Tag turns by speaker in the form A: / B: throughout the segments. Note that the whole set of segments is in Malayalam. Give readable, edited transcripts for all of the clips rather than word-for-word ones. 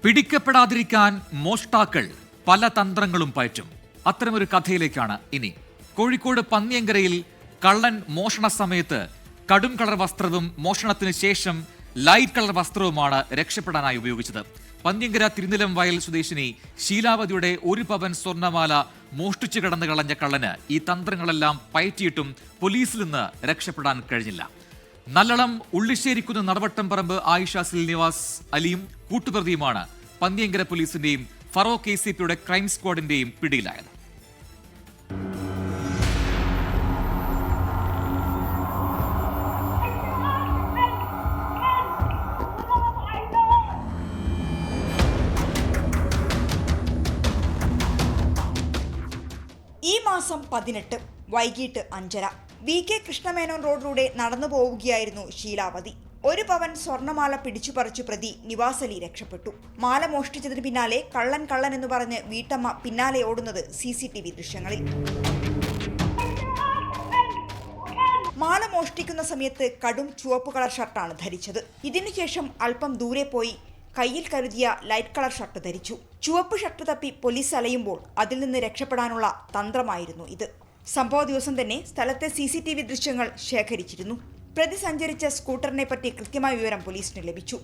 A: പിടിക്കപ്പെടാതിരിക്കാൻ മോഷ്ടാക്കൾ പല തന്ത്രങ്ങളും പയറ്റും. അത്തരമൊരു കഥയിലേക്കാണ് ഇനി. കോഴിക്കോട് പന്നിയങ്കരയിൽ കള്ളൻ മോഷണ സമയത്ത് കടും കളർ വസ്ത്രവും മോഷണത്തിന് ശേഷം ലൈറ്റ് കളർ വസ്ത്രവുമാണ് രക്ഷപ്പെടാനായി ഉപയോഗിച്ചത്. പന്നിയങ്കര തിരുനിലം വയൽ സ്വദേശിനി ശീലാവതിയുടെ 1 പവൻ സ്വർണ്ണമാല മോഷ്ടിച്ചു കടന്നു കളഞ്ഞ കള്ളന് ഈ തന്ത്രങ്ങളെല്ലാം പയറ്റിയിട്ടും പോലീസിൽ നിന്ന് രക്ഷപ്പെടാൻ കഴിഞ്ഞില്ല. നല്ലളം ഉള്ളിശ്ശേരിക്കുന്ന് നടവട്ടംപറമ്പ് ആയിഷ നിവാസ് അലിയും കൂട്ടുപ്രതിയുമാണ് പന്നിയങ്കര പോലീസിന്റെയും ഫറോക്ക് ACPയുടെ ക്രൈം സ്ക്വാഡിന്റെയും പിടിയിലായത്.
B: ഈ മാസം 18 വൈകിട്ട് 5:30 VK കൃഷ്ണമേനോൻ റോഡിലൂടെ നടന്നു പോവുകയായിരുന്നു ശീലാവതി. 1 പവൻ സ്വർണ്ണമാല പിടിച്ചുപറിച്ചു പ്രതി നിവാസ് അലി രക്ഷപ്പെട്ടു. മാല മോഷ്ടിച്ചതിന് പിന്നാലെ കള്ളൻ എന്ന് പറഞ്ഞ് വീട്ടമ്മ പിന്നാലെ ഓടുന്നത് CCTV ദൃശ്യങ്ങളിൽ. മാല മോഷ്ടിക്കുന്ന സമയത്ത് കടും ചുവപ്പ് കളർ ഷർട്ടാണ് ധരിച്ചത്. ഇതിനുശേഷം അല്പം ദൂരെ പോയി കയ്യിൽ കരുതിയ ലൈറ്റ് കളർ ഷർട്ട് ധരിച്ചു. ചുവപ്പ് ഷർട്ട് തപ്പി പോലീസ് അലയുമ്പോൾ അതിൽ നിന്ന് രക്ഷപ്പെടാനുള്ള തന്ത്രമായിരുന്നു ഇത്. സംഭവ ദിവസം തന്നെ സ്ഥലത്തെ CCTV ദൃശ്യങ്ങൾ ശേഖരിച്ചിരുന്നു. പ്രതി സഞ്ചരിച്ച സ്കൂട്ടറിനെ പറ്റി കൃത്യമായ വിവരം പോലീസിന് ലഭിച്ചു.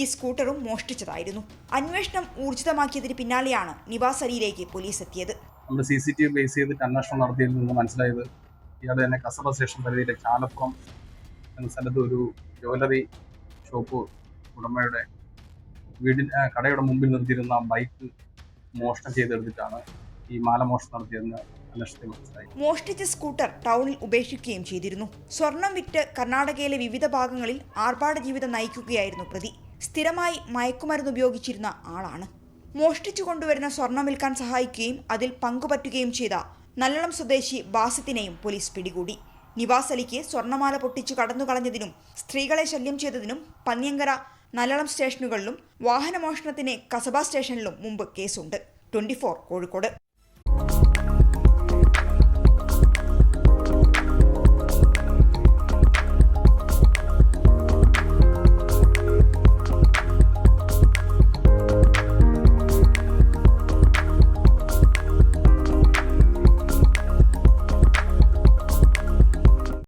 B: ഈ സ്കൂട്ടറും മോഷ്ടിച്ചതായിരുന്നു. അന്വേഷണം ഊർജിതമാക്കിയതിന് പിന്നാലെയാണ് നിവാസ് അലിയിലേക്ക് പോലീസ് എത്തിയത്.
C: നമ്മൾ CCTV ബേസ് ചെയ്തിട്ട് അന്വേഷണം നടത്തിയതിൽ നിന്ന് മനസ്സിലായത് ഇയാൾ തന്നെ കസബ സ്റ്റേഷൻ പരിധിയിലെ ചാലപ്പുറം എന്ന സ്ഥലത്ത് ഒരു ജ്വല്ലറി ഷോപ്പ് ഉടമയുടെ കടയുടെ മുമ്പിൽ നിർത്തിയിരുന്ന ബൈക്ക് മോഷണം ചെയ്തെടുത്തിട്ടാണ് ഈ മാല മോഷണം നടത്തിയതെന്ന് അന്വേഷണത്തിൽ മനസ്സിലായി.
B: മോഷ്ടിച്ച സ്കൂട്ടർ ടൗണിൽ ഉപേക്ഷിക്കുകയും ചെയ്തിരുന്നു. സ്വർണം വിറ്റ് കർണാടകയിലെ വിവിധ ഭാഗങ്ങളിൽ ആർഭാട ജീവിതം നയിക്കുകയായിരുന്നു പ്രതി. സ്ഥിരമായി മയക്കുമരുന്ന് ഉപയോഗിച്ചിരുന്ന ആളാണ്. മോഷ്ടിച്ചു കൊണ്ടുവരുന്ന സ്വർണം വിൽക്കാൻ സഹായിക്കുകയും അതിൽ പങ്കുപറ്റുകയും ചെയ്ത നല്ലളം സ്വദേശി ബാസിത്തിനെയും പോലീസ് പിടികൂടി. നിവാസ് അലിക്ക് സ്വർണ്ണമാല പൊട്ടിച്ചു കടന്നുകളഞ്ഞതിനും സ്ത്രീകളെ ശല്യം ചെയ്തതിനും പന്നിയങ്കര നല്ലളം സ്റ്റേഷനുകളിലും വാഹനമോഷണത്തിന് കസബ സ്റ്റേഷനിലും മുമ്പ് കേസുണ്ട്. 24 കോഴിക്കോട്.